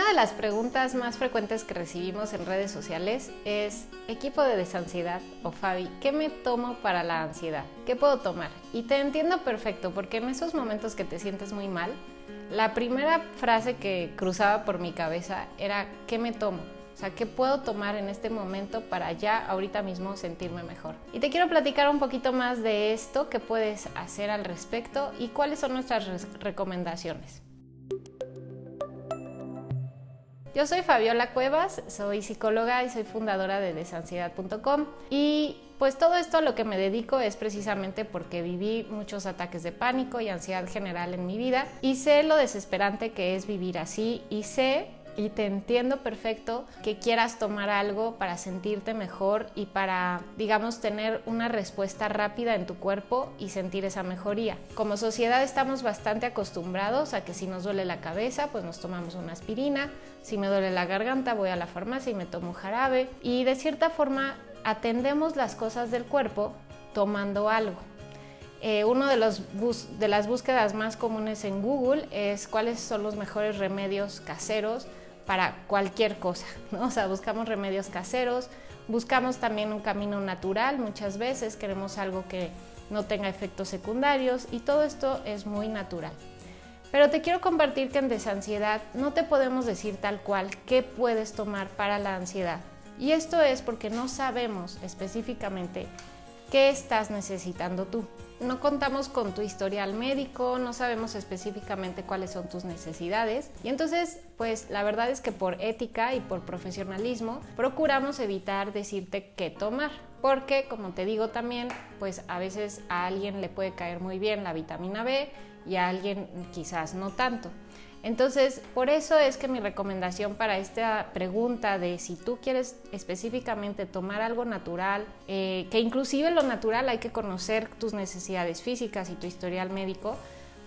de las preguntas más frecuentes que recibimos en redes sociales es: equipo de desansiedad o Fabi, ¿qué me tomo para la ansiedad? ¿Qué puedo tomar? Y te entiendo perfecto, porque en esos momentos que te sientes muy mal, la primera frase que cruzaba por mi cabeza era: ¿qué me tomo? O sea, ¿qué puedo tomar en este momento para ya ahorita mismo sentirme mejor? Y te quiero platicar un poquito más de esto, qué puedes hacer al respecto y cuáles son nuestras recomendaciones. Yo soy Fabiola Cuevas, soy psicóloga y soy fundadora de desansiedad.com, y pues todo esto a lo que me dedico es precisamente porque viví muchos ataques de pánico y ansiedad general en mi vida y sé lo desesperante que es vivir así, y sé y te entiendo perfecto que quieras tomar algo para sentirte mejor y para, digamos, tener una respuesta rápida en tu cuerpo y sentir esa mejoría. Como sociedad estamos bastante acostumbrados a que si nos duele la cabeza, pues nos tomamos una aspirina, si me duele la garganta voy a la farmacia y me tomo un jarabe, y de cierta forma atendemos las cosas del cuerpo tomando algo. Uno de las búsquedas más comunes en Google es cuáles son los mejores remedios caseros para cualquier cosa, ¿no? O sea, buscamos remedios caseros, buscamos también un camino natural, muchas veces queremos algo que no tenga efectos secundarios, y todo esto es muy natural. Pero te quiero compartir que en Desansiedad no te podemos decir tal cual qué puedes tomar para la ansiedad. Y esto es porque no sabemos específicamente qué estás necesitando tú. No contamos con tu historial médico, no sabemos específicamente cuáles son tus necesidades, y entonces pues la verdad es que por ética y por profesionalismo procuramos evitar decirte qué tomar, porque como te digo también, pues a veces a alguien le puede caer muy bien la vitamina B y a alguien quizás no tanto. Entonces, por eso es que mi recomendación para esta pregunta de si tú quieres específicamente tomar algo natural, que inclusive lo natural hay que conocer tus necesidades físicas y tu historial médico,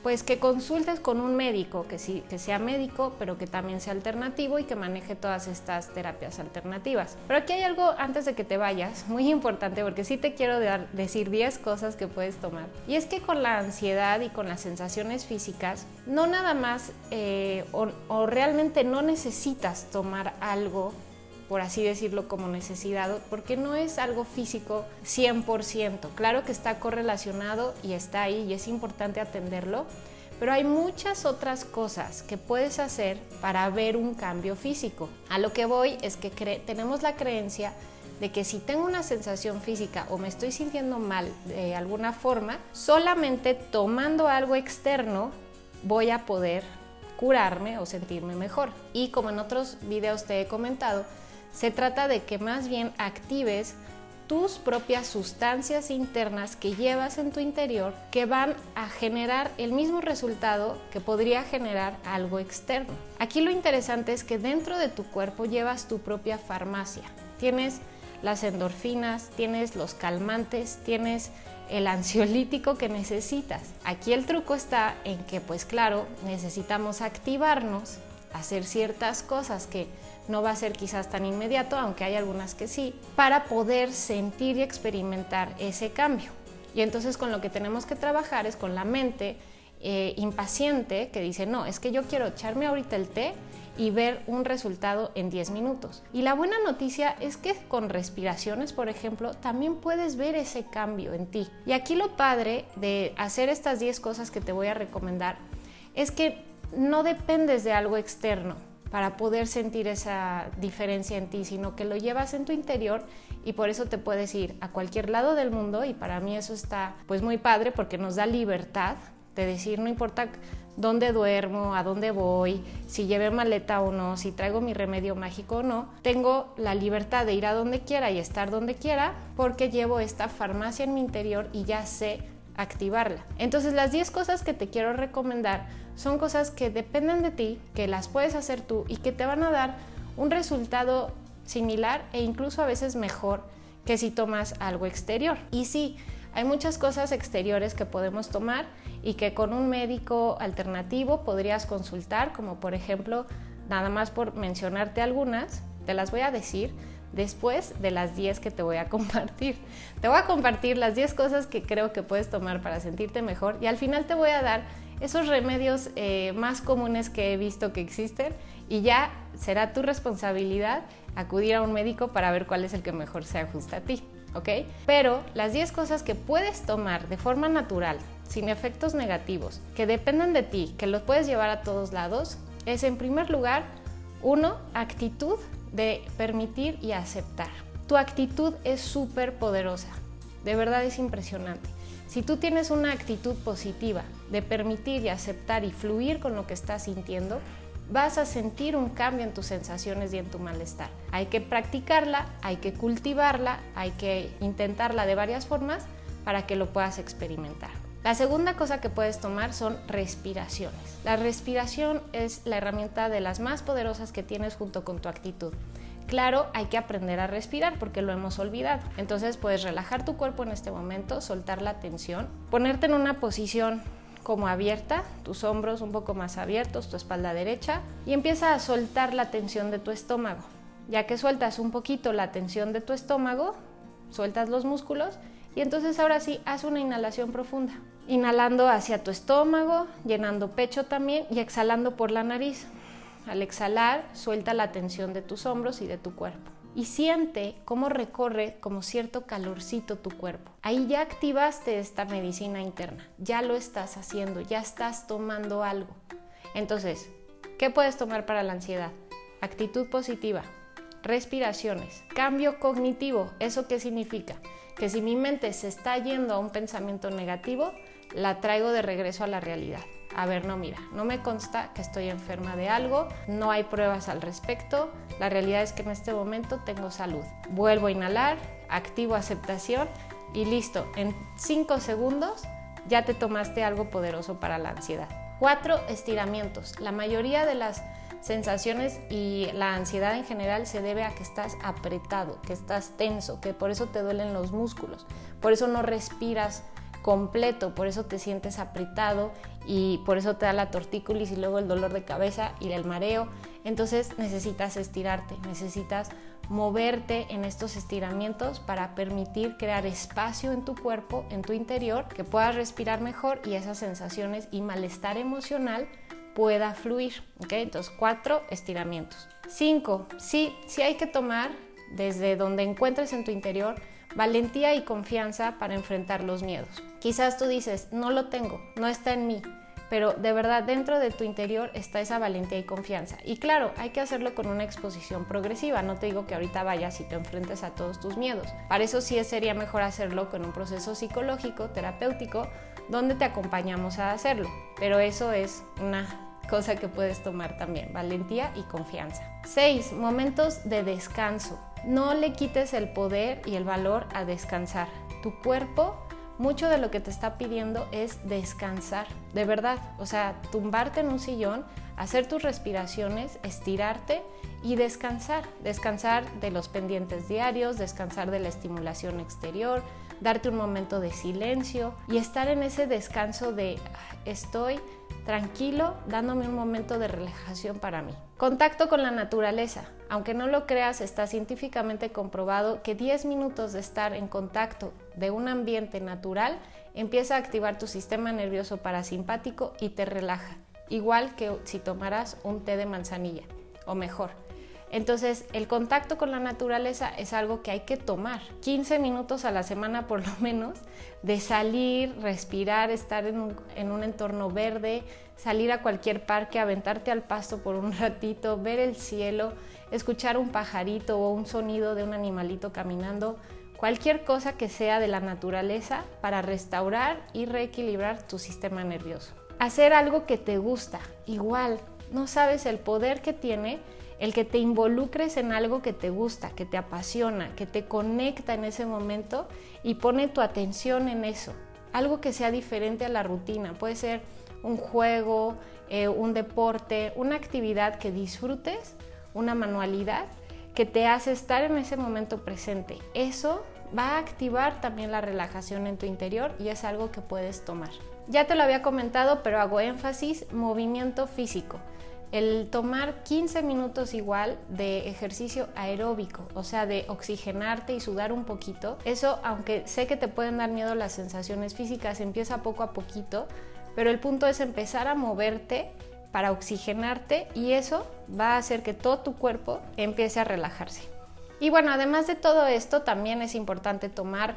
pues que consultes con un médico, que sea médico, pero que también sea alternativo y que maneje todas estas terapias alternativas. Pero aquí hay algo antes de que te vayas, muy importante, porque sí te quiero decir 10 cosas que puedes tomar. Y es que con la ansiedad y con las sensaciones físicas, no nada más o realmente no necesitas tomar algo, por así decirlo, como necesidad, porque no es algo físico 100%. Claro que está correlacionado y está ahí y es importante atenderlo, pero hay muchas otras cosas que puedes hacer para ver un cambio físico. A lo que voy es que tenemos la creencia de que si tengo una sensación física o me estoy sintiendo mal de alguna forma, solamente tomando algo externo voy a poder curarme o sentirme mejor. Y como en otros videos te he comentado, se trata de que más bien actives tus propias sustancias internas que llevas en tu interior, que van a generar el mismo resultado que podría generar algo externo. Aquí lo interesante es que dentro de tu cuerpo llevas tu propia farmacia. Tienes las endorfinas, tienes los calmantes, tienes el ansiolítico que necesitas. Aquí el truco está en que, pues claro, necesitamos activarnos, hacer ciertas cosas que no va a ser quizás tan inmediato, aunque hay algunas que sí, para poder sentir y experimentar ese cambio. Y entonces con lo que tenemos que trabajar es con la mente impaciente que dice: no, es que yo quiero echarme ahorita el té y ver un resultado en 10 minutos. Y la buena noticia es que con respiraciones, por ejemplo, también puedes ver ese cambio en ti. Y aquí lo padre de hacer estas 10 cosas que te voy a recomendar es que no dependes de algo externo para poder sentir esa diferencia en ti, sino que lo llevas en tu interior, y por eso te puedes ir a cualquier lado del mundo. Y para mí eso está pues muy padre, porque nos da libertad de decir: no importa dónde duermo, a dónde voy, si llevé maleta o no, si traigo mi remedio mágico o no, tengo la libertad de ir a donde quiera y estar donde quiera, porque llevo esta farmacia en mi interior y ya sé activarla. Entonces las 10 cosas que te quiero recomendar son cosas que dependen de ti, que las puedes hacer tú y que te van a dar un resultado similar e incluso a veces mejor que si tomas algo exterior. Y sí, hay muchas cosas exteriores que podemos tomar y que con un médico alternativo podrías consultar, como por ejemplo, nada más por mencionarte algunas, te las voy a decir después de las 10 que te voy a compartir. Te voy a compartir las 10 cosas que creo que puedes tomar para sentirte mejor, y al final te voy a dar esos remedios más comunes que he visto que existen, y ya será tu responsabilidad acudir a un médico para ver cuál es el que mejor se ajusta a ti, ¿ok? Pero las 10 cosas que puedes tomar de forma natural, sin efectos negativos, que dependen de ti, que los puedes llevar a todos lados, es en primer lugar, 1, actitud de permitir y aceptar. Tu actitud es súper poderosa, de verdad es impresionante. Si tú tienes una actitud positiva de permitir y aceptar y fluir con lo que estás sintiendo, vas a sentir un cambio en tus sensaciones y en tu malestar. Hay que practicarla, hay que cultivarla, hay que intentarla de varias formas para que lo puedas experimentar. La segunda cosa que puedes tomar son respiraciones. La respiración es la herramienta de las más poderosas que tienes junto con tu actitud. Claro, hay que aprender a respirar porque lo hemos olvidado. Entonces puedes relajar tu cuerpo en este momento, soltar la tensión, ponerte en una posición como abierta, tus hombros un poco más abiertos, tu espalda derecha, y empieza a soltar la tensión de tu estómago. Ya que sueltas un poquito la tensión de tu estómago, sueltas los músculos y entonces ahora sí, haz una inhalación profunda. Inhalando hacia tu estómago, llenando pecho también y exhalando por la nariz. Al exhalar, suelta la tensión de tus hombros y de tu cuerpo. Y siente cómo recorre como cierto calorcito tu cuerpo. Ahí ya activaste esta medicina interna, ya lo estás haciendo, ya estás tomando algo. Entonces, ¿qué puedes tomar para la ansiedad? Actitud positiva, respiraciones, cambio cognitivo. ¿Eso qué significa? Que si mi mente se está yendo a un pensamiento negativo, la traigo de regreso a la realidad. A ver, no, mira, no me consta que estoy enferma de algo, no hay pruebas al respecto, la realidad es que en este momento tengo salud. Vuelvo a inhalar, activo aceptación y listo, en 5 segundos ya te tomaste algo poderoso para la ansiedad. 4, estiramientos. La mayoría de las sensaciones y la ansiedad en general se debe a que estás apretado, que estás tenso, que por eso te duelen los músculos, por eso no respiras completo, por eso te sientes apretado y por eso te da la tortícolis y luego el dolor de cabeza y el mareo. Entonces necesitas estirarte, necesitas moverte en estos estiramientos para permitir crear espacio en tu cuerpo, en tu interior, que puedas respirar mejor y esas sensaciones y malestar emocional pueda fluir, ¿ok? Entonces 4, estiramientos. 5, sí hay que tomar desde donde encuentres en tu interior valentía y confianza para enfrentar los miedos. Quizás tú dices, no lo tengo, no está en mí, pero de verdad dentro de tu interior está esa valentía y confianza. Y claro, hay que hacerlo con una exposición progresiva. No te digo que ahorita vayas y te enfrentes a todos tus miedos. Para eso sí sería mejor hacerlo con un proceso psicológico, terapéutico, donde te acompañamos a hacerlo. Pero eso es una cosa que puedes tomar también, valentía y confianza. 6, momentos de descanso. No le quites el poder y el valor a descansar. Tu cuerpo, mucho de lo que te está pidiendo es descansar, de verdad. O sea, tumbarte en un sillón, hacer tus respiraciones, estirarte y descansar. Descansar de los pendientes diarios, descansar de la estimulación exterior, darte un momento de silencio y estar en ese descanso de estoy tranquilo, dándome un momento de relajación para mí. Contacto con la naturaleza. Aunque no lo creas, está científicamente comprobado que 10 minutos de estar en contacto de un ambiente natural empieza a activar tu sistema nervioso parasimpático y te relaja, igual que si tomaras un té de manzanilla o mejor. Entonces, el contacto con la naturaleza es algo que hay que tomar. 15 minutos a la semana por lo menos, de salir, respirar, estar en un entorno verde, salir a cualquier parque, aventarte al pasto por un ratito, ver el cielo, escuchar un pajarito o un sonido de un animalito caminando, cualquier cosa que sea de la naturaleza para restaurar y reequilibrar tu sistema nervioso. Hacer algo que te gusta, igual, no sabes el poder que tiene el que te involucres en algo que te gusta, que te apasiona, que te conecta en ese momento y pone tu atención en eso. Algo que sea diferente a la rutina. Puede ser un juego, un deporte, una actividad que disfrutes, una manualidad que te hace estar en ese momento presente. Eso va a activar también la relajación en tu interior y es algo que puedes tomar. Ya te lo había comentado, pero hago énfasis, movimiento físico. El tomar 15 minutos igual de ejercicio aeróbico, o sea, de oxigenarte y sudar un poquito. Eso, aunque sé que te pueden dar miedo las sensaciones físicas, empieza poco a poquito, pero el punto es empezar a moverte para oxigenarte y eso va a hacer que todo tu cuerpo empiece a relajarse. Y bueno, además de todo esto, también es importante tomar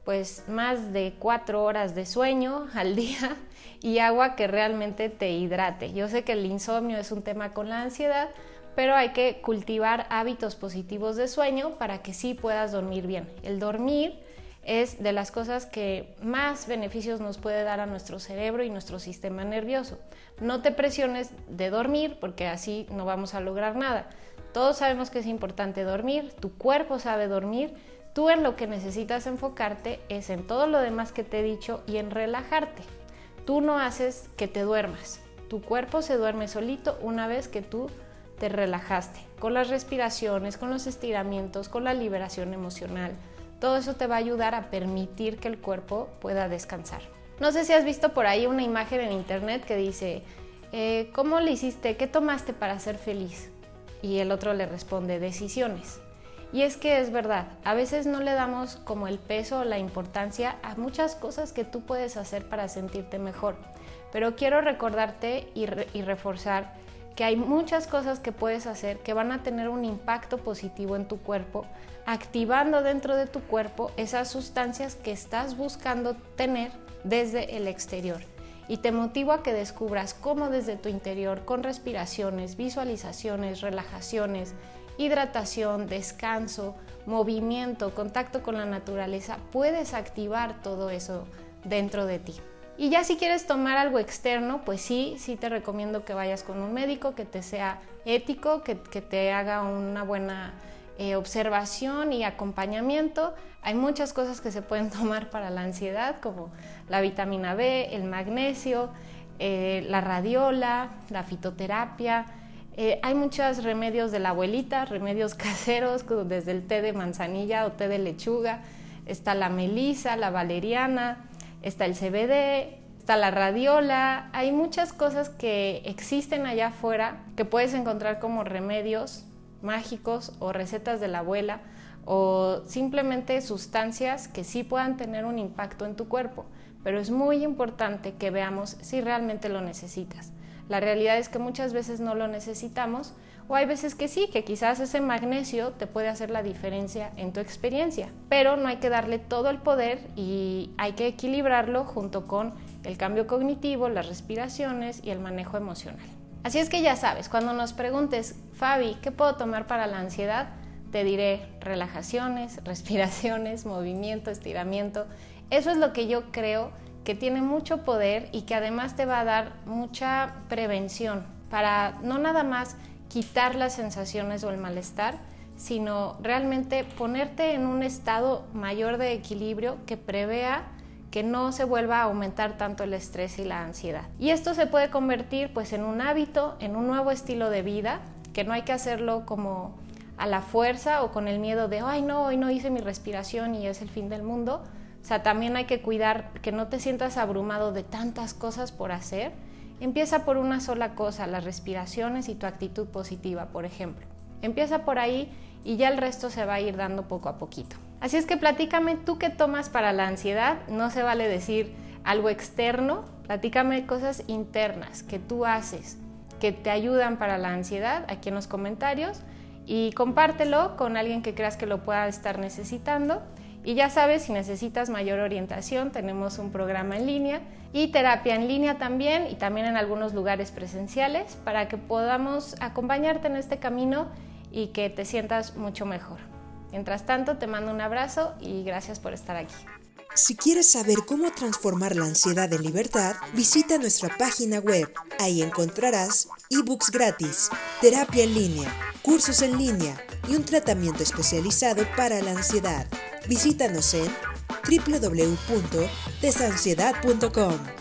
pues más de 4 horas de sueño al día y agua que realmente te hidrate. Yo sé que el insomnio es un tema con la ansiedad, pero hay que cultivar hábitos positivos de sueño para que sí puedas dormir bien. El dormir es de las cosas que más beneficios nos puede dar a nuestro cerebro y nuestro sistema nervioso. No te presiones de dormir porque así no vamos a lograr nada. Todos sabemos que es importante dormir, tu cuerpo sabe dormir, tú en lo que necesitas enfocarte es en todo lo demás que te he dicho y en relajarte. Tú no haces que te duermas, tu cuerpo se duerme solito una vez que tú te relajaste, con las respiraciones, con los estiramientos, con la liberación emocional. Todo eso te va a ayudar a permitir que el cuerpo pueda descansar. No sé si has visto por ahí una imagen en internet que dice, ¿cómo le hiciste? ¿Qué tomaste para ser feliz? Y el otro le responde, decisiones. Y es que es verdad, a veces no le damos como el peso o la importancia a muchas cosas que tú puedes hacer para sentirte mejor. Pero quiero recordarte y reforzar que hay muchas cosas que puedes hacer que van a tener un impacto positivo en tu cuerpo, activando dentro de tu cuerpo esas sustancias que estás buscando tener desde el exterior. Y te motivo a que descubras cómo desde tu interior, con respiraciones, visualizaciones, relajaciones, hidratación, descanso, movimiento, contacto con la naturaleza, puedes activar todo eso dentro de ti. Y ya si quieres tomar algo externo, pues sí te recomiendo que vayas con un médico, que te sea ético, que te haga una buena observación y acompañamiento. Hay muchas cosas que se pueden tomar para la ansiedad, como la vitamina B, el magnesio, la radiola, la fitoterapia. Hay muchos remedios de la abuelita, remedios caseros, desde el té de manzanilla o té de lechuga. Está la melisa, la valeriana, está el CBD, está la radiola. Hay muchas cosas que existen allá afuera que puedes encontrar como remedios mágicos o recetas de la abuela o simplemente sustancias que sí puedan tener un impacto en tu cuerpo, pero es muy importante que veamos si realmente lo necesitas. La realidad es que muchas veces no lo necesitamos o hay veces que sí, que quizás ese magnesio te puede hacer la diferencia en tu experiencia, pero no hay que darle todo el poder y hay que equilibrarlo junto con el cambio cognitivo, las respiraciones y el manejo emocional. Así es que ya sabes, cuando nos preguntes, Fabi, ¿qué puedo tomar para la ansiedad? Te diré relajaciones, respiraciones, movimiento, estiramiento. Eso es lo que yo creo que tiene mucho poder y que además te va a dar mucha prevención para no nada más quitar las sensaciones o el malestar, sino realmente ponerte en un estado mayor de equilibrio que prevea que no se vuelva a aumentar tanto el estrés y la ansiedad. Y esto se puede convertir pues en un hábito, en un nuevo estilo de vida, que no hay que hacerlo como a la fuerza o con el miedo de ay no, hoy no hice mi respiración y es el fin del mundo. O sea, también hay que cuidar que no te sientas abrumado de tantas cosas por hacer. Empieza por una sola cosa, las respiraciones y tu actitud positiva, por ejemplo. Empieza por ahí y ya el resto se va a ir dando poco a poquito. Así es que platícame tú qué tomas para la ansiedad. No se vale decir algo externo, platícame cosas internas que tú haces que te ayudan para la ansiedad aquí en los comentarios y compártelo con alguien que creas que lo pueda estar necesitando. Y ya sabes, si necesitas mayor orientación, tenemos un programa en línea y terapia en línea también y también en algunos lugares presenciales para que podamos acompañarte en este camino y que te sientas mucho mejor. Mientras tanto, te mando un abrazo y gracias por estar aquí. Si quieres saber cómo transformar la ansiedad en libertad, visita nuestra página web. Ahí encontrarás ebooks gratis, terapia en línea, cursos en línea y un tratamiento especializado para la ansiedad. Visítanos en www.desansiedad.com.